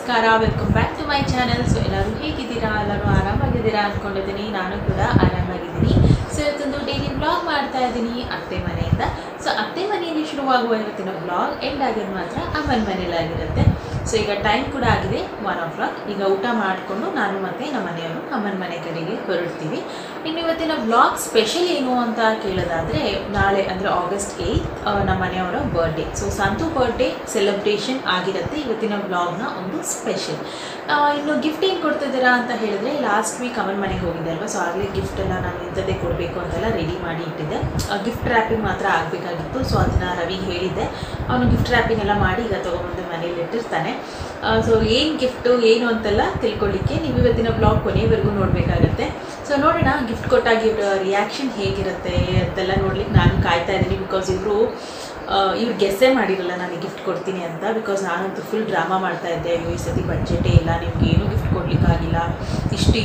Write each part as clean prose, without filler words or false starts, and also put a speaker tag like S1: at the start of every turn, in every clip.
S1: ನಮಸ್ಕಾರ, welcome back to my channel. So ಎಲ್ಲರೂ ಹೇಗಿದ್ದೀರಾ? ಎಲ್ಲರೂ ಆರಾಮಾಗಿದ್ದೀರಾ ಅಂದ್ಕೊಂಡಿದ್ದೀನಿ. ನಾನು ಕೂಡ ಆರಾಮಾಗಿದ್ದೀನಿ. ಸೊ ಇವತ್ತೊಂದು ಡೈಲಿ ವ್ಲಾಗ್ ಮಾಡ್ತಾ ಇದ್ದೀನಿ ಅತ್ತೆ ಮನೆಯಿಂದ. ಸೊ ಅತ್ತೆ ಮನೆಯಲ್ಲಿ ಶುರುವಾಗುವ ಇವತ್ತಿನ ವ್ಲಾಗ್ ಎಂಡ್ ಆಗಿದ್ದು ಮಾತ್ರ ಅಮ್ಮನ ಮನೇಲಾಗಿರುತ್ತೆ. ಸೊ ಈಗ ಟೈಮ್ ಕೂಡ ಆಗಿದೆ 1:00. ಈಗ ಊಟ ಮಾಡಿಕೊಂಡು ನಾನು ಮತ್ತು ನಮ್ಮ ಮನೆಯವರು ಅಮ್ಮನ ಮನೆ ಕಡೆಗೆ ಹೊರಡ್ತೀವಿ. ಇನ್ನು ಇವತ್ತಿನ ವ್ಲಾಗ್ ಸ್ಪೆಷಲ್ ಏನು ಅಂತ ಕೇಳೋದಾದರೆ, ನಾಳೆ ಅಂದರೆ August 8 ನಮ್ಮ ಮನೆಯವರ birthday. So Santu birthday celebration ಆಗಿರುತ್ತೆ ಇವತ್ತಿನ ವ್ಲಾಗ್ನ ಒಂದು ಸ್ಪೆಷಲ್. ಇನ್ನು ಗಿಫ್ಟ್ ಏನು ಕೊಡ್ತಿದ್ದೀರಾ ಅಂತ ಹೇಳಿದ್ರೆ, ಲಾಸ್ಟ್ ವೀಕ್ ಅಮ್ಮನ ಮನೆಗೆ ಹೋಗಿದ್ದೆ ಅಲ್ವಾ. ಸೊ ಆಗಲೇ ಗಿಫ್ಟೆಲ್ಲ ನಾನು ಇಂಥದ್ದೇ ಕೊಡಬೇಕು ಅಂತೆಲ್ಲ ರೆಡಿ ಮಾಡಿ ಇಟ್ಟಿದ್ದೆ. ಗಿಫ್ಟ್ ರ್ಯಾಪಿಂಗ್ ಮಾತ್ರ ಆಗಬೇಕಾಗಿತ್ತು. ಸೊ ಅದನ್ನು ರವಿಗೆ ಹೇಳಿದ್ದೆ. ಅವನು ಗಿಫ್ಟ್ ರ್ಯಾಪಿಂಗ್ ಎಲ್ಲ ಮಾಡಿ ಈಗ ತೊಗೊಂಬಂದು ಮನೇಲಿ ಇಟ್ಟಿರ್ತಾನೆ. ಸೊ ಏನು ಗಿಫ್ಟು ಏನು ಅಂತೆಲ್ಲ ತಿಳ್ಕೊಳ್ಳಿಕ್ಕೆ ನೀವು ಇವತ್ತಿನ ಬ್ಲಾಗ್ ಕೊನೆಯವರೆಗೂ ನೋಡಬೇಕಾಗತ್ತೆ. ಸೊ ನೋಡೋಣ ಗಿಫ್ಟ್ ಕೊಟ್ಟಾಗ ಇವರ ರಿಯಾಕ್ಷನ್ ಹೇಗಿರುತ್ತೆ ಅಂತೆಲ್ಲ ನೋಡ್ಲಿಕ್ಕೆ ನಾನು ಕಾಯ್ತಾ ಇದ್ದೀನಿ. ಬಿಕಾಸ್ ಇವರು ಗೆಸ್ಸೇ ಮಾಡಿರಲ್ಲ ನಾನು ಗಿಫ್ಟ್ ಕೊಡ್ತೀನಿ ಅಂತ. ಬಿಕಾಸ್ ನಾನಂತೂ ಫುಲ್ ಡ್ರಾಮಾ ಮಾಡ್ತಾ ಇದ್ದೆ. ಈ ಸತಿ ಬಡ್ಜೆಟೇ ಇಲ್ಲ, ನಿಮ್ಗೆ ಏನೂ ಗಿಫ್ಟ್ ಕೊಡಲಿಕ್ಕಾಗಿಲ್ಲ, ಇಷ್ಟು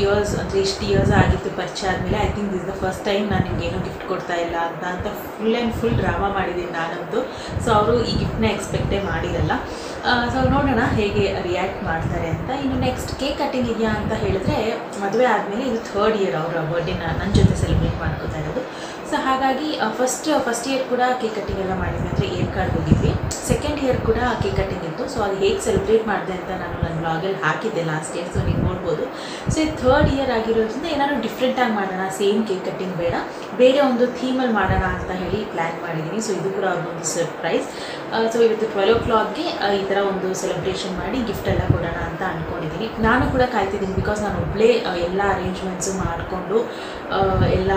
S1: ಇಯರ್ಸ್ ಆಗಿತ್ತು ಪರಿಚಯ ಆದಮೇಲೆ. I think this the first time ನಾನು ನಿಮ್ಗೇನೂ ಗಿಫ್ಟ್ ಕೊಡ್ತಾ ಇಲ್ಲ ಅಂತ ಫುಲ್ ಡ್ರಾಮಾ ಮಾಡಿದ್ದೀನಿ ನಾನಂತೂ. ಸೊ ಅವರು ಈ ಗಿಫ್ಟ್ನ ಎಕ್ಸ್ಪೆಕ್ಟೇ ಮಾಡಿರಲ್ಲ. ಸೊ ನೋಡೋಣ ಹೇಗೆ ರಿಯಾಕ್ಟ್ ಮಾಡ್ತಾರೆ ಅಂತ. ಇನ್ನು ನೆಕ್ಸ್ಟ್ ಕೇಕ್ ಕಟ್ಟಿಂಗ್ ಇದೆಯಾ ಅಂತ ಹೇಳಿದ್ರೆ, ಮದುವೆ ಆದಮೇಲೆ ಇದು 3rd ಇಯರ್ ಅವರ ಬರ್ಡೇನ ನನ್ನ ಜೊತೆ ಸೆಲೆಬ್ರೇಟ್ ಮಾಡ್ಕೋತಾ ಇರೋದು. ಸೊ ಹಾಗಾಗಿ ಫಸ್ಟ್ ಇಯರ್ ಕೂಡ ಕೇಕ್ ಕಟ್ಟಿಂಗ್ ಎಲ್ಲ ಮಾಡಿದ್ವಿ, ಅಂದರೆ ಏರ್ ಕಾರ್ಡ್ ಹೋಗಿದ್ವಿ. 2nd ಇಯರ್ ಕೂಡ ಕೇಕ್ ಕಟ್ಟಿಂಗ್ ಇತ್ತು. ಸೊ ಅದು ಹೇಗೆ ಸೆಲೆಬ್ರೇಟ್ ಮಾಡಿದೆ ಅಂತ ನಾನು ನನ್ನ ಬ್ಲಾಗಲ್ಲಿ ಹಾಕಿದ್ದೆ ಲಾಸ್ಟ್ ಇಯರ್. ಸೊ ನೀವು ನೋಡ್ಬೋದು. ಸೊ ಇದು 3rd ಇಯರ್ ಆಗಿರೋದ್ರಿಂದ ಏನಾದ್ರು ಡಿಫ್ರೆಂಟಾಗಿ ಮಾಡೋಣ, ಸೇಮ್ ಕೇಕ್ ಕಟ್ಟಿಂಗ್ ಬೇಡ, ಬೇರೆ ಒಂದು ಥೀಮಲ್ಲಿ ಮಾಡೋಣ ಅಂತ ಹೇಳಿ ಪ್ಲ್ಯಾನ್ ಮಾಡಿದ್ದೀನಿ. ಸೊ ಇದು ಕೂಡ ಅವ್ರಿಗೊಂದು ಸರ್ಪ್ರೈಸ್. ಸೊ ಇವತ್ತು 12 o'clockಗೆ ಈ ಥರ ಒಂದು ಸೆಲೆಬ್ರೇಷನ್ ಮಾಡಿ ಗಿಫ್ಟ್ ಎಲ್ಲ ಕೊಡೋಣ ಅಂತ ಅಂದ್ಕೊಂಡಿದ್ದೀನಿ. ನಾನು ಕೂಡ ಕಾಯ್ತಿದ್ದೀನಿ. ಬಿಕಾಸ್ ನಾನು ಒಬ್ಬಳೇ ಎಲ್ಲ ಅರೇಂಜ್ಮೆಂಟ್ಸು ಮಾಡಿಕೊಂಡು ಎಲ್ಲ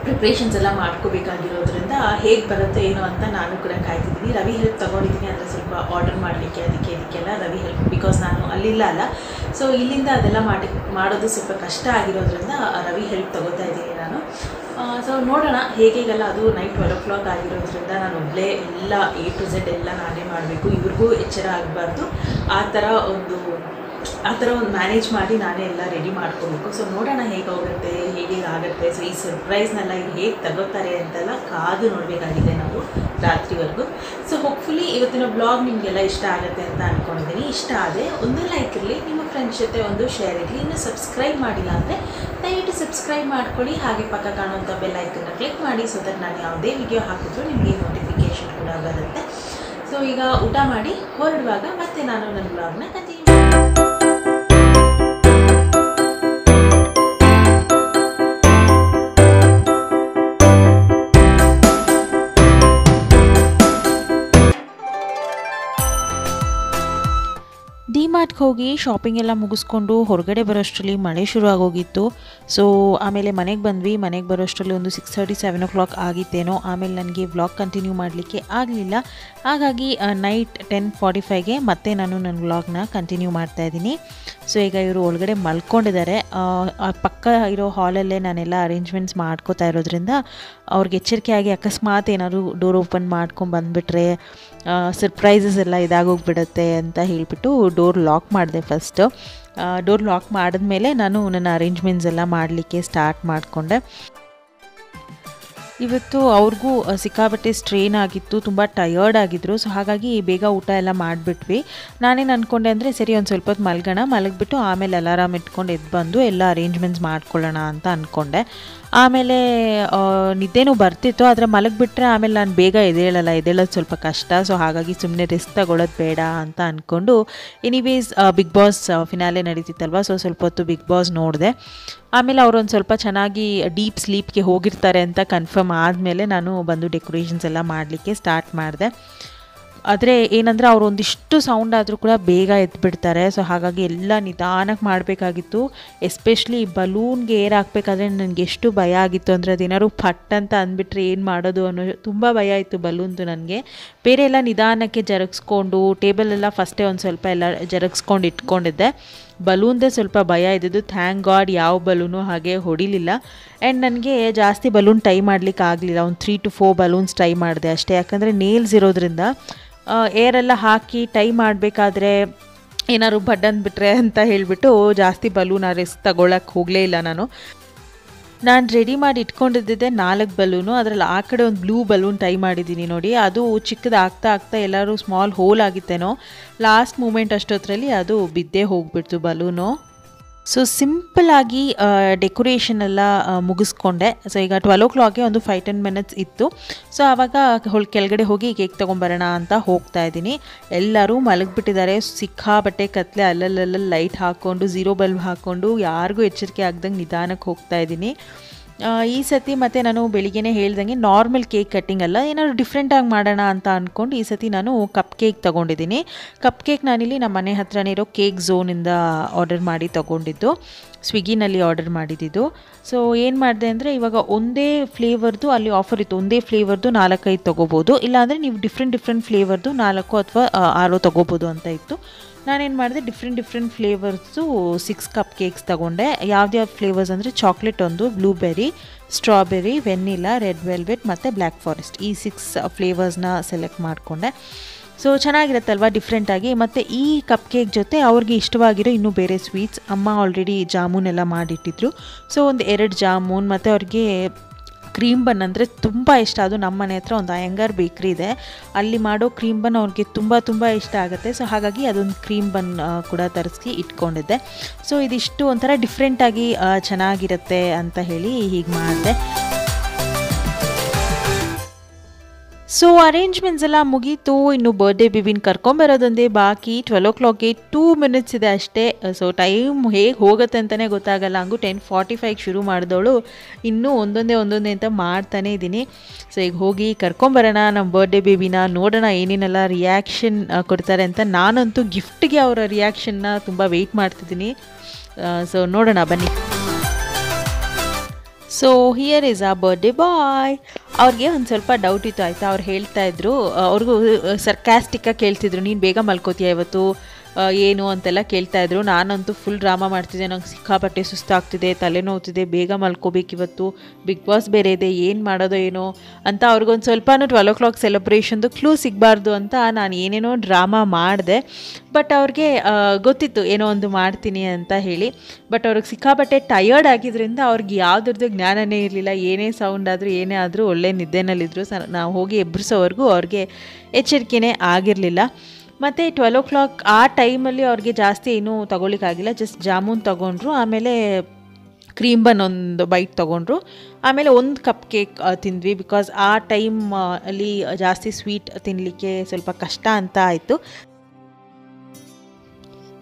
S1: ಪ್ರಿಪ್ರೇಷನ್ಸ್ ಎಲ್ಲ ಮಾಡ್ಕೋಬೇಕಾಗಿರೋದ್ರಿಂದ ಹೇಗೆ ಬರುತ್ತೆ ಏನೋ ಅಂತ ನಾನು ಕೂಡ ಕಾಯ್ತಿದ್ದೀನಿ. ರವಿ ಹೆಲ್ಪ್ ತೊಗೊಂಡಿದ್ದೀನಿ, ಅಂದರೆ ಸ್ವಲ್ಪ ಆರ್ಡರ್ ಮಾಡಲಿಕ್ಕೆ ಇದಕ್ಕೆಲ್ಲ ರವಿ ಹೆಲ್ಪ್. ಬಿಕಾಸ್ ನಾನು ಅಲ್ಲಿಲ್ಲ ಅಲ್ಲ. ಸೊ ಇಲ್ಲಿಂದ ಅದೆಲ್ಲ ಮಾಡೋದು ಸ್ವಲ್ಪ ಕಷ್ಟ ಆಗಿರೋದ್ರಿಂದ ರವಿ ಹೆಲ್ಪ್ ತೊಗೋತಾ ಇದ್ದೀನಿ ನಾನು. ಸೊ ನೋಡೋಣ ಹೇಗೆಲ್ಲ. ಅದು ನೈಟ್ 12 o'clock ಆಗಿರೋದ್ರಿಂದ ನಾನು ಒಬ್ಬಳೇ ಎಲ್ಲ A to Z ಎಲ್ಲ ನಾನೇ ಮಾಡಬೇಕು. ಇವ್ರಿಗೂ ಎಚ್ಚರ ಆಗಬಾರ್ದು. ಆ ಥರ ಒಂದು ಮ್ಯಾನೇಜ್ ಮಾಡಿ ನಾನೇ ಎಲ್ಲ ರೆಡಿ ಮಾಡ್ಕೋಬೇಕು. ಸೊ ನೋಡೋಣ ಹೇಗೆ ಹೋಗುತ್ತೆ, ಹೇಗೆ ಆಗುತ್ತೆ. ಸೊ ಈ ಸರ್ಪ್ರೈಸ್ನೆಲ್ಲ ಇವ್ರು ಹೇಗೆ ತಗೋತಾರೆ ಅಂತೆಲ್ಲ ಕಾದು ನೋಡಬೇಕಾಗಿದೆ ನಾವು ರಾತ್ರಿವರೆಗೂ. ಸೊ ಹೋಪ್ಫುಲಿ ಇವತ್ತಿನ ಬ್ಲಾಗ್ ನಿಮಗೆಲ್ಲ ಇಷ್ಟ ಆಗುತ್ತೆ ಅಂತ ಅಂದ್ಕೊಂಡಿದ್ದೀನಿ. ಇಷ್ಟ ಆದರೆ ಒಂದು ಲೈಕ್ ಇರಲಿ, ನಿಮ್ಮ ಫ್ರೆಂಡ್ಸ್ ಜೊತೆ ಒಂದು ಶೇರ್ ಇರಲಿ. ಇನ್ನು ಸಬ್ಸ್ಕ್ರೈಬ್ ಮಾಡಿಲ್ಲ ಅಂದರೆ ದಯವಿಟ್ಟು ಸಬ್ಸ್ಕ್ರೈಬ್ ಮಾಡ್ಕೊಳ್ಳಿ. ಹಾಗೆ ಪಕ್ಕ ಕಾಣುವಂಥ ಬೆಲ್ ಐಕನ್ನ ಕ್ಲಿಕ್ ಮಾಡಿ. ಸೊ ದಟ್ ನಾನು ಯಾವುದೇ ವಿಡಿಯೋ ಹಾಕಿದ್ರು ನಿಮಗೆ ನೋಟಿಫಿಕೇಷನ್ ಕೂಡ ಬರುತ್ತೆ. ಸೊ ಈಗ ಊಟ ಮಾಡಿ ಹೊರಡುವಾಗ ಮತ್ತೆ ನಾನು ನನ್ನ ಬ್ಲಾಗ್ನ ಕಂಟಿನ್ಯೂ
S2: ಡಿಮಾರ್ಟ್ಗೆ ಹೋಗಿ ಶಾಪಿಂಗ್ ಎಲ್ಲ ಮುಗಿಸ್ಕೊಂಡು ಹೊರಗಡೆ ಬರೋಷ್ಟರಲ್ಲಿ ಮಳೆ ಶುರು ಆಗೋಗಿತ್ತು. ಸೊ ಆಮೇಲೆ ಮನೆಗೆ ಬಂದ್ವಿ. ಮನೆಗೆ ಬರೋಷ್ಟರಲ್ಲಿ ಒಂದು 6:30 7 o'clock ಆಗಿತ್ತೇನೋ. ಆಮೇಲೆ ನನಗೆ ವ್ಲಾಗ್ ಕಂಟಿನ್ಯೂ ಮಾಡಲಿಕ್ಕೆ ಆಗಲಿಲ್ಲ. ಹಾಗಾಗಿ ನೈಟ್ 10:45ಗೆ ಮತ್ತೆ ನಾನು ನನ್ನ ವ್ಲಾಗ್ನ ಕಂಟಿನ್ಯೂ ಮಾಡ್ತಾಯಿದ್ದೀನಿ. ಸೊ ಈಗ ಇವರು ಒಳಗಡೆ ಮಲ್ಕೊಂಡಿದ್ದಾರೆ. ಪಕ್ಕ ಇರೋ ಹಾಲಲ್ಲೇ ನಾನೆಲ್ಲ ಅರೇಂಜ್ಮೆಂಟ್ಸ್ ಮಾಡ್ಕೋತಾ ಇರೋದ್ರಿಂದ ಅವ್ರಿಗೆ ಎಚ್ಚರಿಕೆಯಾಗಿ ಅಕಸ್ಮಾತ್ ಏನಾದ್ರು ಡೋರ್ ಓಪನ್ ಮಾಡ್ಕೊಂಡು ಬಂದುಬಿಟ್ರೆ ಸರ್ಪ್ರೈಸಸ್ ಎಲ್ಲ ಇದಾಗೋಗ್ಬಿಡುತ್ತೆ ಅಂತ ಹೇಳಿಬಿಟ್ಟು ಡೋರ್ ಲಾಕ್ ಮಾಡಿದೆ ಫಸ್ಟು. ಡೋರ್ ಲಾಕ್ ಮಾಡಿದ್ಮೇಲೆ ನಾನು ನನ್ನ ಅರೇಂಜ್ಮೆಂಟ್ಸ್ ಎಲ್ಲ ಮಾಡಲಿಕ್ಕೆ ಸ್ಟಾರ್ಟ್ ಮಾಡಿಕೊಂಡೆ. ಇವತ್ತು ಅವ್ರಿಗೂ ಸಿಕ್ಕಾಬಟ್ಟೆ ಸ್ಟ್ರೇನ್ ಆಗಿತ್ತು, ತುಂಬ ಟಯರ್ಡ್ ಆಗಿದ್ದರು. ಸೊ ಹಾಗಾಗಿ ಬೇಗ ಊಟ ಎಲ್ಲ ಮಾಡಿಬಿಟ್ವಿ. ನಾನೇನು ಅಂದ್ಕೊಂಡೆ ಅಂದರೆ, ಸರಿ ಒಂದು ಸ್ವಲ್ಪ ಹೊತ್ತು ಮಲಗಿಬಿಟ್ಟು ಆಮೇಲೆ ಅಲಾರಾಮ್ ಇಟ್ಕೊಂಡು ಎದ್ದು ಬಂದು ಎಲ್ಲ ಅರೇಂಜ್ಮೆಂಟ್ಸ್ ಮಾಡ್ಕೊಳ್ಳೋಣ ಅಂತ ಅಂದ್ಕೊಂಡೆ. ಆಮೇಲೆ ನಿದ್ದೆನೂ ಬರ್ತಿತ್ತು, ಆದರೆ ಮಲಗಿಬಿಟ್ರೆ ಆಮೇಲೆ ನಾನು ಬೇಗ ಎದ್ದೇಳೋದು ಸ್ವಲ್ಪ ಕಷ್ಟ. ಸೊ ಹಾಗಾಗಿ ಸುಮ್ಮನೆ ರಿಸ್ಕ್ ತಗೊಳ್ಳೋದು ಬೇಡ ಅಂತ ಅಂದ್ಕೊಂಡು, ಎನಿವೇಸ್ ಬಿಗ್ ಬಾಸ್ ಫಿನಾಲೆ ನಡೀತಿತ್ತಲ್ವ. ಸೊ ಸ್ವಲ್ಪ ಹೊತ್ತು ಬಿಗ್ ಬಾಸ್ ನೋಡಿದೆ. ಆಮೇಲೆ ಅವರೊಂದು ಸ್ವಲ್ಪ ಚೆನ್ನಾಗಿ ಡೀಪ್ ಸ್ಲೀಪ್ಗೆ ಹೋಗಿರ್ತಾರೆ ಅಂತ ಕನ್ಫರ್ಮ್ ಆದಮೇಲೆ ನಾನು ಬಂದು ಡೆಕೋರೇಷನ್ಸ್ ಎಲ್ಲ ಮಾಡಲಿಕ್ಕೆ ಸ್ಟಾರ್ಟ್ ಮಾಡಿದೆ. ಆದರೆ ಏನಂದರೆ ಅವರು ಒಂದಿಷ್ಟು ಸೌಂಡ್ ಆದರೂ ಕೂಡ ಬೇಗ ಎದ್ಬಿಡ್ತಾರೆ. ಸೊ ಹಾಗಾಗಿ ಎಲ್ಲ ನಿಧಾನಕ್ಕೆ ಮಾಡಬೇಕಾಗಿತ್ತು. ಎಸ್ಪೆಷಲಿ ಬಲೂನ್ಗೆ ಏರ್ ಹಾಕಬೇಕಾದ್ರೆ ನನಗೆ ಎಷ್ಟು ಭಯ ಆಗಿತ್ತು ಅಂದರೆ, ಅದೇನಾದ್ರು ಫಟ್ ಅಂತ ಅಂದ್ಬಿಟ್ರೆ ಏನು ಮಾಡೋದು ಅನ್ನೋ ತುಂಬ ಭಯ ಇತ್ತು ಬಲೂನ್ದು ನನಗೆ. ಬೇರೆ ಎಲ್ಲ ನಿಧಾನಕ್ಕೆ ಜರುಗಿಸ್ಕೊಂಡು ಟೇಬಲೆಲ್ಲ ಫಸ್ಟೇ ಒಂದು ಸ್ವಲ್ಪ ಎಲ್ಲ ಜರುಗಿಸ್ಕೊಂಡು ಇಟ್ಕೊಂಡಿದ್ದೆ. ಬಲೂನ್ದೇ ಸ್ವಲ್ಪ ಭಯ ಇದ್ದಿದ್ದು. ಥ್ಯಾಂಕ್ ಗಾಡ್ ಯಾವ ಬಲೂನು ಹಾಗೆ ಹೊಡಿಲಿಲ್ಲ. ಆ್ಯಂಡ್ ನನಗೆ ಜಾಸ್ತಿ ಬಲೂನ್ ಟೈ ಮಾಡಲಿಕ್ಕೆ ಆಗಲಿಲ್ಲ. ಒಂದು 3 to 4 ಬಲೂನ್ಸ್ ಟೈ ಮಾಡಿದೆ ಅಷ್ಟೇ. ಯಾಕಂದರೆ ನೇಲ್ಸ್ ಇರೋದ್ರಿಂದ ಏರೆಲ್ಲ ಹಾಕಿ ಟೈ ಮಾಡಬೇಕಾದ್ರೆ ಏನಾದ್ರು ಬಡ್ ಅಂದ್ಬಿಟ್ರೆ ಅಂತ ಹೇಳಿಬಿಟ್ಟು ಜಾಸ್ತಿ ಬಲೂನ್ ರಿಸ್ಕ್ ತಗೊಳ್ಳೋಕ್ಕೆ ಹೋಗಲೇ ಇಲ್ಲ ನಾನು. ನಾನು ರೆಡಿ ಮಾಡಿ ಇಟ್ಕೊಂಡಿದ್ದೆ 4 ಬಲೂನು. ಅದರಲ್ಲಿ ಆ ಕಡೆ ಒಂದು ಬ್ಲೂ ಬಲೂನ್ ಟೈ ಮಾಡಿದ್ದೀನಿ ನೋಡಿ. ಅದು ಚಿಕ್ಕದಾಗ್ತಾ ಆಗ್ತಾ ಎಲ್ಲರೂ ಸ್ಮಾಲ್ ಹೋಲ್ ಆಗಿತ್ತೇನೋ, ಲಾಸ್ಟ್ ಮೂಮೆಂಟ್ ಅಷ್ಟೊತ್ತರಲ್ಲಿ ಅದು ಬಿದ್ದೇ ಹೋಗ್ಬಿಡ್ತು ಬಲೂನು. ಸೊ ಸಿಂಪಲ್ಲಾಗಿ ಡೆಕೋರೇಷನ್ ಎಲ್ಲ ಮುಗಿಸ್ಕೊಂಡೆ. ಸೊ ಈಗ 12 o'clockಗೆ ಒಂದು 5-10 minutes ಇತ್ತು. ಸೊ ಆವಾಗ ಕೆಳಗಡೆ ಹೋಗಿ ಕೇಕ್ ತೊಗೊಂಬರೋಣ ಅಂತ ಹೋಗ್ತಾ ಇದ್ದೀನಿ. ಎಲ್ಲರೂ ಮಲಗಿಬಿಟ್ಟಿದ್ದಾರೆ. ಸಿಕ್ಕಾಬಟ್ಟೆ ಕತ್ಲೆ, ಅಲ್ಲಲ್ಲಲ್ಲಿ ಲೈಟ್ ಹಾಕ್ಕೊಂಡು 0 ಬಲ್ಬ್ ಹಾಕ್ಕೊಂಡು ಯಾರಿಗೂ ಎಚ್ಚರಿಕೆ ಆಗ್ದಂಗೆ ನಿಧಾನಕ್ಕೆ ಹೋಗ್ತಾ ಇದ್ದೀನಿ. ಈ ಸತಿ ಮತ್ತು ನಾನು ಬೆಳಿಗ್ಗೆನೇ ಹೇಳ್ದಂಗೆ ನಾರ್ಮಲ್ ಕೇಕ್ ಕಟ್ಟಿಂಗ್ ಅಲ್ಲ, ಏನಾದ್ರು ಡಿಫ್ರೆಂಟಾಗಿ ಮಾಡೋಣ ಅಂತ ಅಂದ್ಕೊಂಡು ಈ ಸತಿ ನಾನು ಕಪ್ ಕೇಕ್ ತೊಗೊಂಡಿದ್ದೀನಿ. ಕಪ್ ಕೇಕ್ ನಾನಿಲ್ಲಿ ನಮ್ಮ ಮನೆ ಹತ್ರನೇ ಇರೋ ಕೇಕ್ ಝೋನಿಂದ ಆರ್ಡರ್ ಮಾಡಿ ತೊಗೊಂಡಿದ್ದು, ಸ್ವಿಗ್ಗಿನಲ್ಲಿ ಆರ್ಡರ್ ಮಾಡಿದ್ದು. ಸೊ ಏನು ಮಾಡಿದೆ ಅಂದರೆ, ಇವಾಗ ಒಂದೇ ಫ್ಲೇವರ್ದು ಅಲ್ಲಿ ಆಫರ್ ಇತ್ತು, ಒಂದೇ ಫ್ಲೇವರ್ದು 4-5 ತೊಗೋಬೋದು, ಇಲ್ಲಾಂದರೆ ನೀವು ಡಿಫ್ರೆಂಟ್ ಫ್ಲೇವರ್ದು 4 ಅಥವಾ 6 ತೊಗೋಬೋದು ಅಂತ ಇತ್ತು. ನಾನೇನು ಮಾಡಿದೆ, ಡಿಫ್ರೆಂಟ್ ಫ್ಲೇವರ್ಸು 6 ಕಪ್ ಕೇಕ್ಸ್ ತೊಗೊಂಡೆ. ಯಾವ್ದು ಫ್ಲೇವರ್ಸ್ ಅಂದರೆ ಚಾಕ್ಲೇಟ್ ಒಂದು, blueberry, strawberry, vanilla, red velvet ಮತ್ತು ಬ್ಲ್ಯಾಕ್ ಫಾರೆಸ್ಟ್, ಈ 6 ಫ್ಲೇವರ್ಸ್ನ ಸೆಲೆಕ್ಟ್ ಮಾಡಿಕೊಂಡೆ. ಸೊ ಚೆನ್ನಾಗಿರುತ್ತಲ್ವ ಡಿಫ್ರೆಂಟಾಗಿ. ಮತ್ತು ಈ ಕಪ್ ಕೇಕ್ ಜೊತೆ ಅವ್ರಿಗೆ ಇಷ್ಟವಾಗಿರೋ ಇನ್ನೂ ಬೇರೆ ಸ್ವೀಟ್ಸ್ ಅಮ್ಮ ಆಲ್ರೆಡಿ ಜಾಮೂನೆಲ್ಲ ಮಾಡಿಟ್ಟಿದ್ರು. ಸೊ ಒಂದು 2 ಜಾಮೂನ್, ಮತ್ತು ಅವ್ರಿಗೆ ಕ್ರೀಮ್ ಬನ್ ಅಂದರೆ ತುಂಬ ಇಷ್ಟ. ಅದು ನಮ್ಮ ಮನೆ ಹತ್ರ ಒಂದು ಅಯ್ಯಂಗಾರ್ ಬೇಕ್ರಿ ಇದೆ, ಅಲ್ಲಿ ಮಾಡೋ ಕ್ರೀಮ್ ಬನ್ ಅವ್ರಿಗೆ ತುಂಬ ಇಷ್ಟ ಆಗುತ್ತೆ. ಸೊ ಹಾಗಾಗಿ ಅದೊಂದು ಕ್ರೀಮ್ ಬನ್ ಕೂಡ ತರಿಸಿ ಇಟ್ಕೊಂಡಿದ್ದೆ. ಸೊ ಇದಿಷ್ಟು ಒಂಥರ ಡಿಫ್ರೆಂಟಾಗಿ ಚೆನ್ನಾಗಿರುತ್ತೆ ಅಂತ ಹೇಳಿ ಹೀಗೆ ಮಾಡಿದೆ. ಸೊ ಅರೇಂಜ್ಮೆಂಟ್ಸ್ ಎಲ್ಲ ಮುಗೀತು. ಇನ್ನು ಬರ್ಡೇ ಬೇಬಿನ ಕರ್ಕೊಂಬರೋದೊಂದೇ ಬಾಕಿ. 12 o'clockಗೆ 2 minutes ಇದೆ ಅಷ್ಟೇ. ಸೊ ಟೈಮ್ ಹೇಗೆ ಹೋಗುತ್ತೆ ಅಂತಲೇ ಗೊತ್ತಾಗಲ್ಲ. ಹಂಗೂ 10:45ಗೆ ಶುರು ಮಾಡಿದವಳು ಇನ್ನೂ ಒಂದೊಂದೇ ಅಂತ ಮಾಡ್ತಾನೇ ಇದ್ದೀನಿ. ಸೊ ಈಗ ಹೋಗಿ ಕರ್ಕೊಂಬರೋಣ ನಮ್ಮ ಬರ್ಡೇ ಬೇಬಿನ, ನೋಡೋಣ ಏನೇನೆಲ್ಲ ರಿಯಾಕ್ಷನ್ ಕೊಡ್ತಾರೆ ಅಂತ. ನಾನಂತೂ ಗಿಫ್ಟ್ಗೆ ಅವರ ರಿಯಾಕ್ಷನ್ನ ತುಂಬ ವೆಯ್ಟ್ ಮಾಡ್ತಿದ್ದೀನಿ. ಸೊ ನೋಡೋಣ ಬನ್ನಿ. ಸೊ ಹಿಯರ್ ಈಸ್ ಆ ಬರ್ಡೇ ಬಾಯ್. ಅವ್ರಿಗೆ ಒಂದು ಸ್ವಲ್ಪ ಡೌಟ್ ಇತ್ತು ಆಯಿತಾ. ಅವ್ರು ಹೇಳ್ತಾಯಿದ್ರು, ಅವ್ರಿಗೂ ಸರ್ಕ್ಯಾಸ್ಟಿಕ್ಕಾಗಿ ಕೇಳ್ತಿದ್ರು, ನೀನು ಬೇಗ ಮಲ್ಕೋತೀಯ ಇವತ್ತು ಏನು ಅಂತೆಲ್ಲ ಕೇಳ್ತಾಯಿದ್ರು. ನಾನಂತೂ ಫುಲ್ ಡ್ರಾಮಾ ಮಾಡ್ತಿದ್ದೆ, ನಂಗೆ ಸಿಕ್ಕಾಪಟ್ಟೆ ಸುಸ್ತಾಗ್ತಿದೆ, ತಲೆನೋವ್ತಿದೆ, ಬೇಗ ಮಲ್ಕೋಬೇಕಿವತ್ತು, ಬಿಗ್ ಬಾಸ್ ಬೇರೆ ಇದೆ, ಏನು ಮಾಡೋದೋ ಏನೋ ಅಂತ. ಅವ್ರಿಗೊಂದು ಸ್ವಲ್ಪನೂ 12 o'clock ಸೆಲೆಬ್ರೇಷನ್ದು ಕ್ಲೂ ಸಿಗಬಾರ್ದು ಅಂತ ನಾನು ಏನೇನೋ ಡ್ರಾಮಾ ಮಾಡಿದೆ. ಬಟ್ ಅವ್ರಿಗೆ ಗೊತ್ತಿತ್ತು ಏನೋ ಒಂದು ಮಾಡ್ತೀನಿ ಅಂತ ಹೇಳಿ. ಬಟ್ ಅವ್ರಿಗೆ ಸಿಕ್ಕಾಪಟ್ಟೆ ಟಯರ್ಡ್ ಆಗಿದ್ದರಿಂದ ಅವ್ರಿಗೆ ಯಾವುದ್ರದ್ದು ಜ್ಞಾನನೇ ಇರಲಿಲ್ಲ. ಏನೇ ಸೌಂಡ್ ಆದರೂ ಏನೇ ಆದರೂ ಒಳ್ಳೆ ನಿದ್ದೆನಲ್ಲಿದ್ದರು. ನಾವು ಹೋಗಿ ಎಬ್ಬರಿಸೋವರೆಗೂ ಅವ್ರಿಗೆ ಎಚ್ಚರಿಕೆನೇ ಆಗಿರಲಿಲ್ಲ. ಮತ್ತು 12 o'clock ಆ ಟೈಮಲ್ಲಿ ಅವ್ರಿಗೆ ಜಾಸ್ತಿ ಏನೂ ತೊಗೊಳಿಕ್ಕಾಗಿಲ್ಲ. ಜಸ್ಟ್ ಜಾಮೂನ್ ತೊಗೊಂಡ್ರು, ಆಮೇಲೆ ಕ್ರೀಮ್ ಬನ್ ಒಂದು ಬೈಟ್ ತೊಗೊಂಡ್ರು, ಆಮೇಲೆ ಒಂದು ಕಪ್ ಕೇಕ್ ತಿಂದ್ವಿ. ಬಿಕಾಸ್ ಆ ಟೈಮ್ ಅಲ್ಲಿ ಜಾಸ್ತಿ ಸ್ವೀಟ್ ತಿನ್ನಲಿಕ್ಕೆ ಸ್ವಲ್ಪ ಕಷ್ಟ ಅಂತ ಆಯಿತು.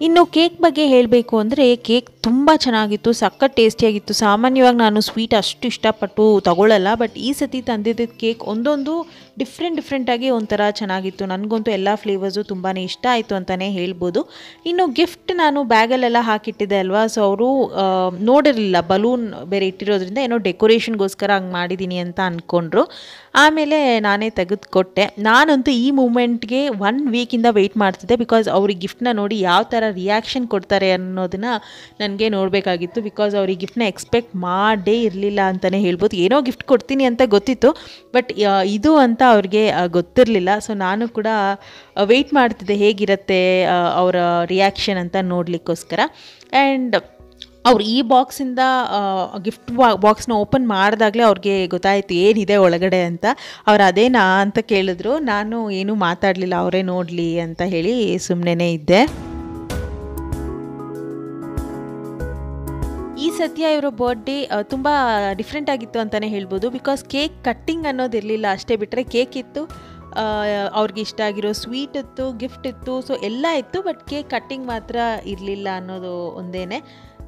S2: ಇನ್ನು ಕೇಕ್ ಬಗ್ಗೆ ಹೇಳಬೇಕು ಅಂದರೆ, ಕೇಕ್ ತುಂಬ ಚೆನ್ನಾಗಿತ್ತು, ಸಖತ್ ಟೇಸ್ಟಿಯಾಗಿತ್ತು. ಸಾಮಾನ್ಯವಾಗಿ ನಾನು ಸ್ವೀಟ್ ಅಷ್ಟು ಇಷ್ಟಪಟ್ಟು ತಗೊಳ್ಳಲ್ಲ, ಬಟ್ ಈ ಸತಿ ತಂದಿದ್ದ ಕೇಕ್ ಒಂದೊಂದು ಡಿಫ್ರೆಂಟಾಗಿ ಒಂಥರ ಚೆನ್ನಾಗಿತ್ತು. ನನಗಂತೂ ಎಲ್ಲ ಫ್ಲೇವರ್ಸು ತುಂಬಾ ಇಷ್ಟ ಆಯಿತು ಅಂತಲೇ ಹೇಳ್ಬೋದು. ಇನ್ನು ಗಿಫ್ಟ್ ನಾನು ಬ್ಯಾಗಲ್ಲೆಲ್ಲ ಹಾಕಿಟ್ಟಿದ್ದೆ ಅಲ್ವಾ, ಸೊ ಅವರು ನೋಡಿರಲಿಲ್ಲ, ಬಲೂನ್ ಬೇರೆ ಇಟ್ಟಿರೋದ್ರಿಂದ ಏನೋ ಡೆಕೋರೇಷನ್ಗೋಸ್ಕರ ಹಂಗೆ ಮಾಡಿದ್ದೀನಿ ಅಂತ ಅಂದ್ಕೊಂಡ್ರು. ಆಮೇಲೆ ನಾನೇ ತೆಗೆದುಕೊಟ್ಟೆ. ನಾನಂತೂ ಈ ಮೂಮೆಂಟ್ಗೆ 1 ವೀಕಿಂದ ವೆಯ್ಟ್ ಮಾಡ್ತಿದ್ದೆ. ಬಿಕಾಸ್ ಅವ್ರಿಗೆ ಗಿಫ್ಟ್ನ ನೋಡಿ ಯಾವ ಥರ ರಿಯಾಕ್ಷನ್ ಕೊಡ್ತಾರೆ ಅನ್ನೋದನ್ನು ನನಗೆ ನೋಡಬೇಕಾಗಿತ್ತು. ಬಿಕಾಸ್ ಅವ್ರಿಗೆ ಗಿಫ್ಟ್ನ ಎಕ್ಸ್ಪೆಕ್ಟ್ ಮಾಡೇ ಇರಲಿಲ್ಲ ಅಂತಲೇ ಹೇಳ್ಬೋದು. ಏನೋ ಗಿಫ್ಟ್ ಕೊಡ್ತೀನಿ ಅಂತ ಗೊತ್ತಿತ್ತು, ಬಟ್ ಇದು ಅಂತ ಅವ್ರಿಗೆ ಗೊತ್ತಿರಲಿಲ್ಲ. ಸೊ ನಾನು ಕೂಡ ವೆಯ್ಟ್ ಮಾಡ್ತಿದ್ದೆ ಹೇಗಿರುತ್ತೆ ಅವರ ರಿಯಾಕ್ಷನ್ ಅಂತ ನೋಡಲಿಕ್ಕೋಸ್ಕರ. ಆ್ಯಂಡ್ ಅವ್ರು ಈ ಬಾಕ್ಸಿಂದ ಗಿಫ್ಟ್ ಬಾಕ್ಸ್ನ ಓಪನ್ ಮಾಡಿದಾಗಲೇ ಅವ್ರಿಗೆ ಗೊತ್ತಾಯಿತು ಏನಿದೆ ಒಳಗಡೆ ಅಂತ. ಅವ್ರು ಅದೇನಾ ಅಂತ ಕೇಳಿದ್ರು. ನಾನು ಏನೂ ಮಾತಾಡಲಿಲ್ಲ, ಅವರೇ ನೋಡಲಿ ಅಂತ ಹೇಳಿ ಸುಮ್ಮನೆ ಇದ್ದೆ. ಈ ಸತ್ಯ ಇವರ ಬರ್ಡೇ ತುಂಬ ಡಿಫ್ರೆಂಟ್ ಆಗಿತ್ತು ಅಂತಲೇ ಹೇಳ್ಬೋದು. ಬಿಕಾಸ್ ಕೇಕ್ ಕಟ್ಟಿಂಗ್ ಅನ್ನೋದಿರಲಿಲ್ಲ, ಅಷ್ಟೇ ಬಿಟ್ಟರೆ ಕೇಕ್ ಇತ್ತು, ಅವ್ರಿಗೆ ಇಷ್ಟ ಆಗಿರೋ ಸ್ವೀಟ್ ಇತ್ತು, ಗಿಫ್ಟ್ ಇತ್ತು, ಸೊ ಎಲ್ಲ ಇತ್ತು. ಬಟ್ ಕೇಕ್ ಕಟ್ಟಿಂಗ್ ಮಾತ್ರ ಇರಲಿಲ್ಲ ಅನ್ನೋದು ಒಂದೇ.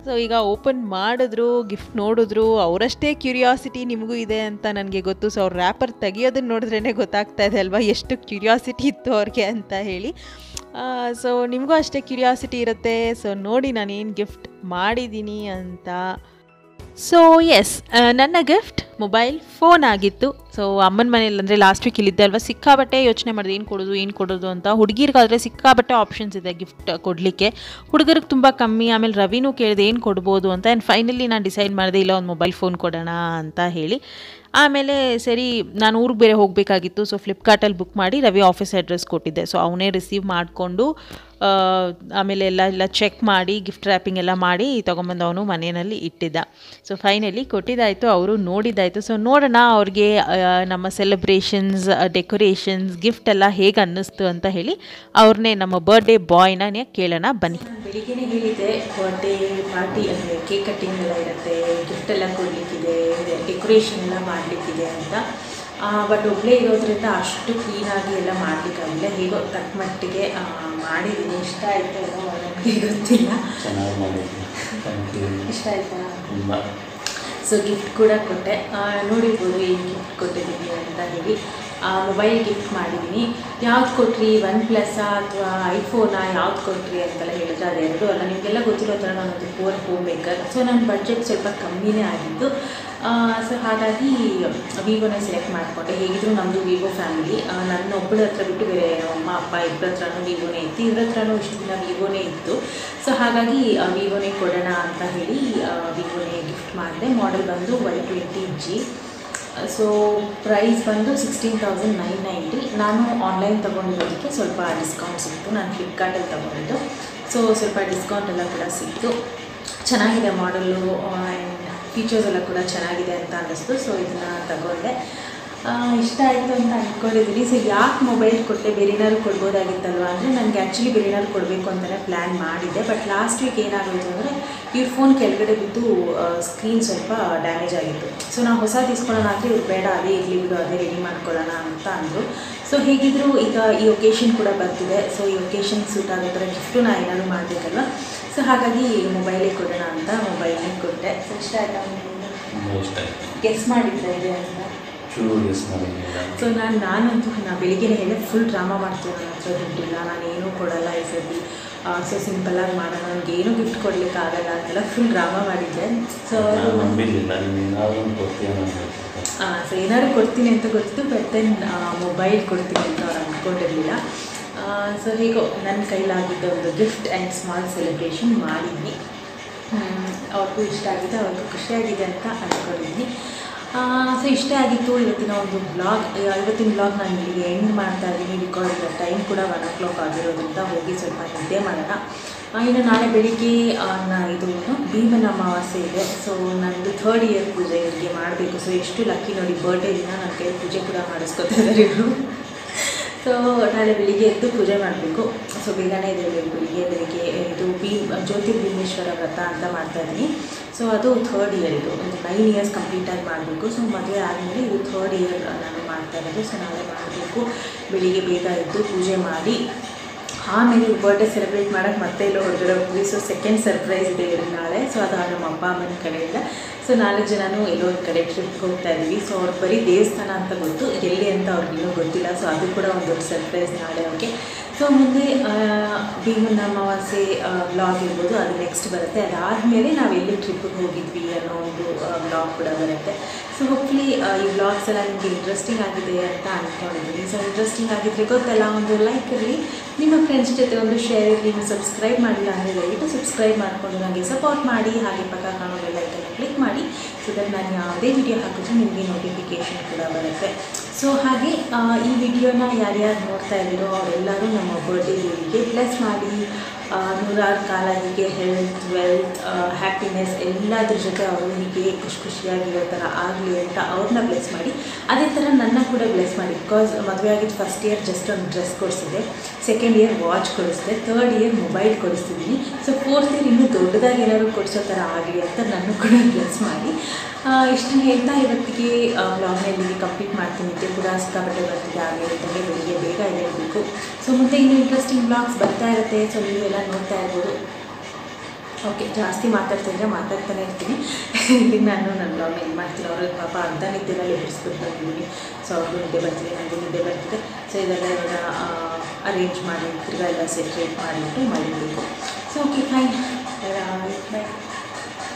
S2: ಸೊ ಈಗ ಓಪನ್ ಮಾಡಿದ್ರು, ಗಿಫ್ಟ್ ನೋಡಿದ್ರು, ಅವರಷ್ಟೇ ಕ್ಯೂರಿಯಾಸಿಟಿ ನಿಮಗೂ ಇದೆ ಅಂತ ನನಗೆ ಗೊತ್ತು. ಸೊ ಅವ್ರು ರ್ಯಾಪರ್ ತೆಗಿಯೋದನ್ನು ನೋಡಿದ್ರೇ ಗೊತ್ತಾಗ್ತಾ ಇದೆ ಅಲ್ವಾ ಎಷ್ಟು ಕ್ಯೂರಿಯಾಸಿಟಿ ಇತ್ತು ಅವ್ರಿಗೆ ಅಂತ ಹೇಳಿ. ಸೊ ನಿಮಗೂ ಅಷ್ಟೇ ಕ್ಯೂರಿಯಾಸಿಟಿ ಇರುತ್ತೆ. ಸೊ ನೋಡಿ ನಾನೇನು ಗಿಫ್ಟ್ ಮಾಡಿದ್ದೀನಿ ಅಂತ. ಸೊ ಎಸ್, ನನ್ನ ಗಿಫ್ಟ್ ಮೊಬೈಲ್ ಫೋನ್ ಆಗಿತ್ತು. ಸೊ ಅಮ್ಮನ ಮನೇಲಿ ಅಂದರೆ ಲಾಸ್ಟ್ ವೀಕ್ ಇಲ್ಲಿದ್ದೆ ಅಲ್ವಾ, ಸಿಕ್ಕಾಬಟ್ಟೆ ಯೋಚನೆ ಮಾಡಿದೆ ಏನು ಕೊಡೋದು ಅಂತ. ಹುಡುಗಿರ್ಗಾದರೆ ಸಿಕ್ಕಾಬಟ್ಟೆ ಆಪ್ಷನ್ಸ್ ಇದೆ ಗಿಫ್ಟ್ ಕೊಡಲಿಕ್ಕೆ, ಹುಡುಗರಿಗೆ ತುಂಬ ಕಮ್ಮಿ. ಆಮೇಲೆ ರವಿನೂ ಕೇಳಿದೆ ಏನು ಕೊಡ್ಬೋದು ಅಂತ. ಆ್ಯಂಡ್ ಫೈನಲಿ ನಾನು ಡಿಸೈಡ್ ಮಾಡಿದೆ ಇಲ್ಲ ಒಂದು ಮೊಬೈಲ್ ಫೋನ್ ಕೊಡೋಣ ಅಂತ ಹೇಳಿ. ಆಮೇಲೆ ಸರಿ ನಾನು ಊರಿಗೆ ಬೇರೆ ಹೋಗಬೇಕಾಗಿತ್ತು. ಸೊ ಫ್ಲಿಪ್ಕಾರ್ಟಲ್ಲಿ ಬುಕ್ ಮಾಡಿ ರವಿ ಆಫೀಸ್ ಅಡ್ರೆಸ್ ಕೊಟ್ಟಿದ್ದೆ. ಸೊ ಅವನೇ ರಿಸೀವ್ ಮಾಡಿಕೊಂಡು ಆಮೇಲೆ ಎಲ್ಲ ಚೆಕ್ ಮಾಡಿ ಗಿಫ್ಟ್ ರ್ಯಾಪಿಂಗ್ ಎಲ್ಲ ಮಾಡಿ ತೊಗೊಂಬಂದು ಅವನು ಮನೆಯಲ್ಲಿ ಇಟ್ಟಿದ್ದ. ಸೊ ಫೈನಲಿ ಕೊಟ್ಟಿದ್ದಾಯಿತು, ಅವರು ನೋಡಿದ್ದಾಯಿತು. ಸೊ ನೋಡೋಣ ಅವ್ರಿಗೆ ನಮ್ಮ ಸೆಲೆಬ್ರೇಷನ್ಸ್, ಡೆಕೋರೇಷನ್ಸ್, ಗಿಫ್ಟ್ ಎಲ್ಲ ಹೇಗೆ ಅನ್ನಿಸ್ತು ಅಂತ ಹೇಳಿ ಅವ್ರನ್ನೇ ನಮ್ಮ ಬರ್ಡೇ ಬಾಯ್ನ ಕೇಳೋಣ ಬನ್ನಿ.
S1: ಬೆಳಿಗ್ಗೆನೇ ಹೇಳಿದ್ದೆ ಬರ್ಡೇ ಪಾರ್ಟಿ ಅಂದರೆ ಕೇಕ್ ಕಟ್ಟಿಂಗ್ ಎಲ್ಲ ಇರುತ್ತೆ, ಗಿಫ್ಟ್ ಎಲ್ಲ ಕೊಡಲಿಕ್ಕಿದೆ, ಡೆಕೋರೇಷನ್ ಎಲ್ಲ ಮಾಡಲಿಕ್ಕಿದೆ ಅಂತ. ಬಟ್ ಒಬ್ಬಳೇ ಇರೋದ್ರಿಂದ ಅಷ್ಟು ಕ್ಲೀನಾಗಿ ಎಲ್ಲ ಮಾಡಲಿಕ್ಕಾಗಿಲ್ಲ. ಹೇಗೋ ತಕ್ಕ ಮಟ್ಟಿಗೆ ಮಾಡಿದ್ದೀನಿ. ಇಷ್ಟ ಆಯಿತು ಏನೋ ನನಗೆ ಗೊತ್ತಿಲ್ಲ. ಇಷ್ಟ ಆಯಿತಾ? ಸೊ ಗಿಫ್ಟ್ ಕೂಡ ಕೊಟ್ಟೆ. ನೋಡಿರ್ಬೋದು ಏನು ಗಿಫ್ಟ್ ಕೊಟ್ಟಿದ್ದೀನಿ ಅಂತ ಹೇಳಿ. ಮೊಬೈಲ್ ಗಿಫ್ಟ್ ಮಾಡಿದ್ದೀನಿ. ಯಾವ್ದು ಕೊಟ್ರಿ, OnePlus ಅಥವಾ ಐಫೋನಾ, ಯಾವ್ದು ಕೊಟ್ರಿ ಅಂತೆಲ್ಲ ಹೇಳಿದ್ರೆ ಅದೆರಡೂ ಅಲ್ಲ. ನಿಮಗೆಲ್ಲ ಗೊತ್ತಿರೋ ಥರ ನಾನೊಂದು ಫೋನ್ ಹೋಮ್ ಮೇಕರ್. ಸೊ ನನ್ನ ಬಡ್ಜೆಟ್ ಸ್ವಲ್ಪ ಕಮ್ಮಿನೇ ಆಗಿದ್ದು. ಸೊ ಹಾಗಾಗಿ ವಿವೋನೇ ಸೆಲೆಕ್ಟ್ ಮಾಡಿಕೊಂಡೆ. ಹೇಗಿದ್ರು ನಮ್ಮದು ವಿವೋ ಫ್ಯಾಮಿಲಿ. ನನ್ನ ಒಬ್ಬಳ ಹತ್ರ ಬಿಟ್ಟು ಬೇರೆ ಅಮ್ಮ ಅಪ್ಪ ಇಬ್ಬರ ಹತ್ರನೂ ವಿವೋನೇ ಇತ್ತು, ಇವ್ರ ಹತ್ರನೂ ಇಷ್ಟು ದಿನ ವಿವೋನೇ ಇತ್ತು. ಸೊ ಹಾಗಾಗಿ ವಿವೋನೇ ಕೊಡೋಣ ಅಂತ ಹೇಳಿ ವಿವೋನೇ ಗಿಫ್ಟ್ ಮಾಡಿದೆ. ಮಾಡೆಲ್ ಬಂದು Y20G. ಸೊ ಪ್ರೈಸ್ ಬಂದು 16,990. ನಾನು ಆನ್ಲೈನ್ ತೊಗೊಂಡಿರೋದಕ್ಕೆ ಸ್ವಲ್ಪ ಡಿಸ್ಕೌಂಟ್ ಸಿಕ್ತು. ನಾನು ಫ್ಲಿಪ್ಕಾರ್ಟಲ್ಲಿ ತೊಗೊಂಡಿದ್ದು. ಸೊ ಸ್ವಲ್ಪ ಡಿಸ್ಕೌಂಟ್ ಎಲ್ಲ ಕೂಡ ಸಿಕ್ತು. ಚೆನ್ನಾಗಿದೆ ಮಾಡಲು, ಆ್ಯಂಡ್ ಫೀಚರ್ಸ್ ಎಲ್ಲ ಕೂಡ ಚೆನ್ನಾಗಿದೆ ಅಂತ ಅನ್ನಿಸ್ತು. ಸೊ ಇದನ್ನು ತಗೊಂಡೆ. ಇಷ್ಟ ಆಯಿತು ಅಂತ ಅಂದ್ಕೊಂಡಿದ್ದೀನಿ. ಸೊ ಯಾಕೆ ಮೊಬೈಲ್ ಕೊಟ್ಟೆ, ಬೇರೆ ಏನಾದ್ರು ಕೊಡ್ಬೋದಾಗಿತ್ತಲ್ವ ಅಂದರೆ ನನಗೆ ಆ್ಯಕ್ಚುಲಿ ಬೇರೆ ಏನಾದ್ರು ಕೊಡಬೇಕು ಅಂತಲೇ ಪ್ಲ್ಯಾನ್ ಮಾಡಿದ್ದೆ. ಬಟ್ ಲಾಸ್ಟ್ ವೀಕ್ ಏನಾಗೋಯಿತು ಅಂದರೆ ಇವ್ರ ಫೋನ್ ಕೆಳಗಡೆ ಬಿದ್ದು ಸ್ಕ್ರೀನ್ ಸ್ವಲ್ಪ ಡ್ಯಾಮೇಜ್ ಆಗಿತ್ತು. ಸೊ ನಾವು ಹೊಸದು ಇಸ್ಕೊಳ್ಳೋಣ ಅಂದರೆ ಇವ್ರು ಬೇಡ, ಅದೇ ಇರಲಿ ಬಿಡು, ಅದೇ ರೆಡಿ ಮಾಡ್ಕೊಳ್ಳೋಣ ಅಂತ ಅಂದರು. ಸೊ ಹೇಗಿದ್ದರೂ ಈಗ ಈ ಒಕೇಶನ್ ಕೂಡ ಬರ್ತಿದೆ. ಸೊ ಈ ಒಕೇಶನ್ ಸೂಟ್ ಆಗೋ ಥರ ಗಿಫ್ಟು ನಾನು ಏನಾದರೂ ಮಾಡಬೇಕಲ್ವ. ಸೊ ಹಾಗಾಗಿ ಮೊಬೈಲೇ ಕೊಡೋಣ ಅಂತ ಮೊಬೈಲೇ ಕೊಟ್ಟೆ. ಸೊ ಇಷ್ಟ ಆಯಿತಾ? ಗೆಸ್ ಮಾಡಿದ್ರೆ ಇದೆ ಅಂತ. ಸೊ ನಾನಂತೂ ಬೆಳಿಗ್ಗೆನೇ ಹೇಳಿ ಫುಲ್ ಡ್ರಾಮಾ ಮಾಡ್ತೀನಿ. ನನ್ನ ಹತ್ರ ದುಡ್ಡಿಲ್ಲ, ನಾನು ಏನೂ ಕೊಡಲ್ಲ ಈ ಸತಿ. ಸೊ ಸಿಂಪಲ್ಲಾಗಿ ಮಾಡೋಣ, ನನಗೇನು ಗಿಫ್ಟ್ ಕೊಡ್ಲಿಕ್ಕೆ ಆಗಲ್ಲ ಅಂತೆಲ್ಲ ಫುಲ್ ಡ್ರಾಮಾ ಮಾಡಿದ್ದೆ. ಸೊ ಸೊ ಏನಾದ್ರು ಕೊಡ್ತೀನಿ ಅಂತ ಗೊತ್ತಿತ್ತು. ಬಟ್ ದೆನ್ ಮೊಬೈಲ್ ಕೊಡ್ತೀನಿ ಅಂತ ಅವ್ರು ಅಂದ್ಕೊಂಡಿರಲಿಲ್ಲ. ಸೊ ಹೇಗೋ ನನ್ನ ಕೈಲಾಗಿದ್ದ ಒಂದು ಗಿಫ್ಟ್ ಆ್ಯಂಡ್ ಸ್ಮಾಲ್ ಸೆಲೆಬ್ರೇಷನ್ ಮಾಡಿದ್ವಿ. ಅವ್ರಿಗೂ ಇಷ್ಟ ಆಗಿದೆ, ಅವ್ರಿಗೂ ಖುಷಿಯಾಗಿದೆ ಅಂತ ಅಂದ್ಕೊಂಡಿದ್ವಿ. ಸೊ ಇಷ್ಟೇ ಆಗಿತ್ತು ಇವತ್ತಿನ ಒಂದು ಬ್ಲಾಗ್. ಇವತ್ತಿನ ಬ್ಲಾಗ್ ನಾನು ಇಲ್ಲಿಗೆ ಎಂಡ್ ಮಾಡ್ತಾ ಇದ್ದೀನಿ. ಬಿಕಾಸ್ ಟೈಮ್ ಕೂಡ 1 o'clock ಆಗಿರೋದ್ರಿಂದ ಹೋಗಿ ಸ್ವಲ್ಪ ನಿದ್ದೆ ಮಾಡೋಣ. ಇನ್ನು ನಾಳೆ ಬೆಳಿಗ್ಗೆ ಇದು ಭೀಮನ ಅಮಾವಾಸ್ಯೆ ಇದೆ. ಸೊ ನನ್ನದು 3rd ಇಯರ್ ಪೂಜೆ ಇವರಿಗೆ ಮಾಡಬೇಕು. ಸೊ ಎಷ್ಟು ಲಕ್ಕಿ ನೋಡಿ, ಬರ್ಡೇ ದಿನ ನನ್ನ ಕೈ ಪೂಜೆ ಕೂಡ ಮಾಡಿಸ್ಕೊತಾ ಇದ್ದಾರೆ ಇವರು. ಸೊ ನಾಳೆ ಬೆಳಿಗ್ಗೆ ಎದ್ದು ಪೂಜೆ ಮಾಡಬೇಕು. ಸೊ ಬೇಗನೆ ಇದೆ ಬೆಳಿಗ್ಗೆ ಇದು ಜ್ಯೋತಿರ್ಭೀಮೇಶ್ವರ ವ್ರತ ಅಂತ ಮಾಡ್ತಾಯಿದ್ದೀನಿ. ಸೊ ಅದು 3rd ಇಯರ್. ಇದು ಒಂದು 9 years ಕಂಪ್ಲೀಟಾಗಿ ಮಾಡಬೇಕು. ಸೊ ಮದುವೆ ಆದಮೇಲೆ ಇದು 3rd ಇಯರ್ ನಾನು ಮಾಡ್ತಾ ಇರೋದು. ಸೊ ನಾಳೆ ಮಾಡಬೇಕು. ಬೆಳಿಗ್ಗೆ ಬೇಗ ಎದ್ದು ಪೂಜೆ ಮಾಡಿ ಆಮೇಲೆ ಬರ್ಡೇ ಸೆಲೆಬ್ರೇಟ್ ಮಾಡೋಕ್ಕೆ ಮತ್ತೆ ಎಲ್ಲೋ ಹೊರಗಡೆ ಹೋಗ್ತೀವಿ. ಸೊ ಸೆಕೆಂಡ್ ಸರ್ಪ್ರೈಸ್ ಇದೆ ಇವ್ರಿಗೆ ನಾಳೆ. ಸೊ ಅದು ನಮ್ಮ ಅಪ್ಪ ಅಮ್ಮನ ಕಡೆಯಿಂದ. ಸೊ 4 ಜನನೂ ಎಲ್ಲೋ ಒಂದು ಕಡೆ ಟ್ರಿಪ್ಗೆ ಹೋಗ್ತಾ ಇದ್ದೀವಿ. ಸೊ ಅವ್ರು ಬರೀ ದೇವಸ್ಥಾನ ಅಂತ ಗೊತ್ತು, ಎಲ್ಲಿ ಅಂತ ಅವ್ರಿಗಿನ್ನೂ ಗೊತ್ತಿಲ್ಲ. ಸೊ ಅದು ಕೂಡ ಒಂದು ದೊಡ್ಡ ಸರ್ಪ್ರೈಸ್ ನಾಳೆ ಅವ್ರಿಗೆ. ಸೊ ಮುಂದೆ ಭೀಮನ ಅಮಾವಾಸ್ಯೆ ವ್ಲಾಗ್ ಇರ್ಬೋದು, ಅದು ನೆಕ್ಸ್ಟ್ ಬರುತ್ತೆ. ಅದಾದಮೇಲೆ ನಾವು ಎಲ್ಲಿ ಟ್ರಿಪ್ಪಿಗೆ ಹೋಗಿದ್ವಿ ಅನ್ನೋ ಒಂದು ವ್ಲಾಗ್ ಕೂಡ ಬರುತ್ತೆ. ಸೊ ಹೋಪ್ಫುಲಿ ಈ ವ್ಲಾಗ್ಸ್ ಎಲ್ಲ ನಿಮಗೆ ಇಂಟ್ರೆಸ್ಟಿಂಗ್ ಆಗಿದೆ ಅಂತ ಅಂದ್ಕೊಂಡಿದ್ದೀನಿ. ಸೊ ಇಂಟ್ರೆಸ್ಟಿಂಗ್ ಆಗಿದ್ರೆ ಗೊತ್ತಲ್ಲ, ಒಂದು ಲೈಕ್ ಇರಲಿ, ನಿಮ್ಮ ಫ್ರೆಂಡ್ಸ್ ಜೊತೆ ಒಂದು ಶೇರ್ ಇರಲಿ. ನೀವು ಸಬ್ಸ್ಕ್ರೈಬ್ ಮಾಡಿಲ್ಲ ಅಂದರೆ ದಯವಿಟ್ಟು ಸಬ್ಸ್ಕ್ರೈಬ್ ಮಾಡಿಕೊಂಡು ನನಗೆ ಸಪೋರ್ಟ್ ಮಾಡಿ. ಹಾಗೆ ಪಕ್ಕ ಕಾಣೋ ಬೆಲ್ಲೈಕನ್ನು ಕ್ಲಿಕ್ ಮಾಡಿ. ಸೊ ದಟ್ ನಾನು ಯಾವುದೇ ವಿಡಿಯೋ ಹಾಕಿದ್ರೆ ನಿಮಗೆ ನೋಟಿಫಿಕೇಷನ್ ಕೂಡ ಬರುತ್ತೆ. ಸೊ ಹಾಗೆ ಈ ವಿಡಿಯೋನ ಯಾರ್ಯಾರು ನೋಡ್ತಾ ಇದ್ದೀರೋ ಅವರೆಲ್ಲರೂ ನಮ್ಮ ಬರ್ಡೇ ಡೇಗೆ ಬ್ಲೆಸ್ ಮಾಡಿ. 100 ಕಾಲ ಹೀಗೆ ಹೆಲ್ತ್, ವೆಲ್ತ್, ಹ್ಯಾಪಿನೆಸ್ ಎಲ್ಲದ್ರ ಜೊತೆ ಅವರು ಹೀಗೆ ಖುಷಿಯಾಗಿರೋ ಥರ ಆಗಲಿ ಅಂತ ಅವ್ರನ್ನ ಬ್ಲೆಸ್ ಮಾಡಿ. ಅದೇ ಥರ ನನ್ನ ಕೂಡ ಬ್ಲೆಸ್ ಮಾಡಿ. ಬಿಕಾಸ್ ಮದುವೆ ಆಗಿದ್ದು 1st ಇಯರ್ ಜಸ್ಟ್ ಒಂದು ಡ್ರೆಸ್ ಕೊಡಿಸಿದೆ, 2nd ಇಯರ್ ವಾಚ್ ಕೊಡಿಸಿದೆ, 3rd ಇಯರ್ ಮೊಬೈಲ್ ಕೊಡಿಸ್ತಿದ್ದೀನಿ. ಸೊ 4th ಇಯರ್ ಇನ್ನೂ ದೊಡ್ಡದಾಗಿ ಏನಾದ್ರು ಕೊಡಿಸೋ ಥರ ಆಗಲಿ ಅಂತ ನನ್ನ ಕೂಡ ಬ್ಲೆಸ್ ಮಾಡಿ. ಇಷ್ಟನ್ನು ಹೇಳ್ತಾ ಇವತ್ತಿಗೆ ವ್ಲಾಗ್ನಲ್ಲಿ ಕಂಪ್ಲೀಟ್ ಮಾಡ್ತೀನಿ. ನಿದ್ದೆ ಕೂಡ ಸಿಕ್ಕಾಪಟ್ಟೆ ಬರ್ತಿದೆ. ಆಗಲೇ ಬೆಳಿಗ್ಗೆ ಬೇಗ ಎದ್ದೇಳಬೇಕು. ಸೊ ಮುಂದೆ ಇನ್ನೂ ಇಂಟ್ರೆಸ್ಟಿಂಗ್ ವ್ಲಾಗ್ಸ್ ಬರ್ತಾ ಇರುತ್ತೆ. ಸೊ ನೀವು ಎಲ್ಲ ನೋಡ್ತಾ ಇರ್ಬೋದು. ಓಕೆ, ಜಾಸ್ತಿ ಮಾತಾಡ್ತಾನೆ ಇರ್ತೀನಿ. ಇಲ್ಲಿ ನಾನು ನನ್ನ ಬ್ಲಾಗ್ನ ಇದು ಮಾಡ್ತೀನಿ. ಅವ್ರಿಗೆ ಪಾಪ ಅರ್ಧ ನಿದ್ದೆನಲ್ಲಿ ಎದುರಿಸ್ಬಿಟ್ಟು ಬಂದಿದ್ದೀನಿ. ಸೊ ಅವ್ರಿಗೂ ನಿದ್ದೆ ಬರ್ತಿದೆ, ನನಗೂ ನಿದ್ದೆ ಬರ್ತಿದೆ. ಸೊ ಇದೆಲ್ಲ ಇವಾಗ ಅರೇಂಜ್ ಮಾಡಿ ತಿರ್ಗಾ ಎಲ್ಲ ಸೆಟ್ರೇಟ್ ಮಾಡಿಬಿಟ್ಟು ಮಾಡಬೇಕು. So okay, fine, bye,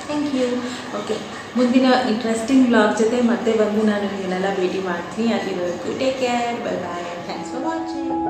S1: thank you. You. Okay, ಮುಂದಿನ ಇಂಟ್ರೆಸ್ಟಿಂಗ್ ವ್ಲಾಗ್ ಜೊತೆ ಮತ್ತೆ ಬಂದು ನಾನು ನಿಮ್ಮನ್ನೆಲ್ಲ ಭೇಟಿ ಮಾಡ್ತೀನಿ. ಅಲ್ಲಿವರೆಗೂ take care, bye bye, thanks for watching.